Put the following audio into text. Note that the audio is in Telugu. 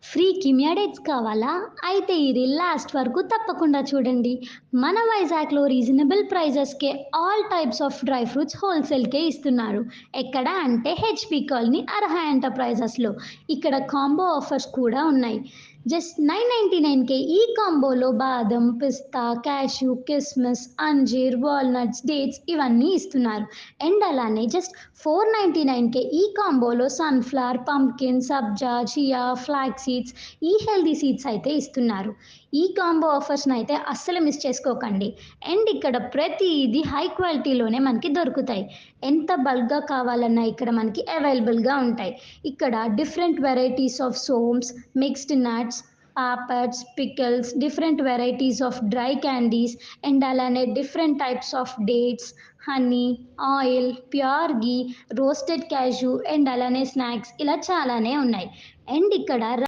ఫ్రీ కిమియా డేట్స్ కావాలా? అయితే ఈ రీల్ లాస్ట్ వరకు తప్పకుండా చూడండి. మన వైజాగ్‌లో రీజనబుల్ ప్రైజెస్‌కే all types of dry fruits హోల్‌సేల్‌కే ఇస్తున్నారు. ఎక్కడ అంటే హెచ్‌పీ కాలనీ అర్హా ఎంటర్‌ప్రైజెస్‌లో. ఇక్కడ కాంబో ఆఫర్స్ కూడా ఉన్నాయి. జస్ట్ 999కే ఈ కాంబోలో బాదం, పిస్తా, క్యాష్యూ, కిస్మిస్, అంజీర్, వాల్‌నట్స్, డేట్స్ ఇవన్నీ ఇస్తున్నారు. అండ్ అలానే జస్ట్ 499కే ఈ కాంబోలో సన్‌ఫ్లవర్, పంప్కిన్, సబ్జా, చియా, ఫ్లాక్స్ సీడ్స్ ఈ హెల్తీ సీడ్స్ అయితే ఇస్తున్నారు. ఈ కాంబో ఆఫర్స్‌ని అయితే అస్సలు మిస్ చేసుకోకండి. అండ్ ఇక్కడ ప్రతీది హై క్వాలిటీలోనే మనకి దొరుకుతాయి. ఎంత బల్క్‌గా కావాలన్నా ఇక్కడ మనకి అవైలబుల్‌గా ఉంటాయి. ఇక్కడ డిఫరెంట్ వెరైటీస్ ఆఫ్ సోమ్స్, mixed nuts, papads, pickles, different varieties of dry candies and అలానే different types of dates, honey, oil, pure ghee, roasted cashew and అలానే స్నాక్స్ ఇలా చాలానే ఉన్నాయి. అండ్ ఇక్కడ